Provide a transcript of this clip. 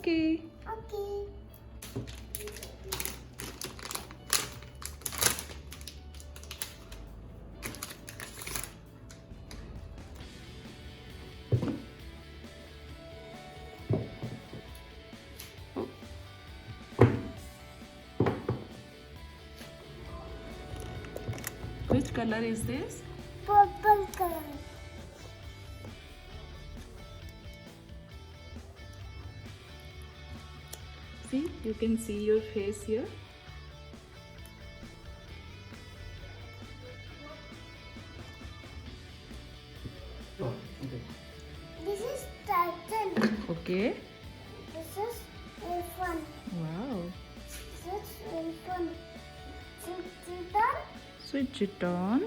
Okay. Okay. Which color is this? Purple color. See, you can see your face here. Oh, okay. This is Titan. Okay. This is elephant. Wow. This is elephant. Titan. Switch it on.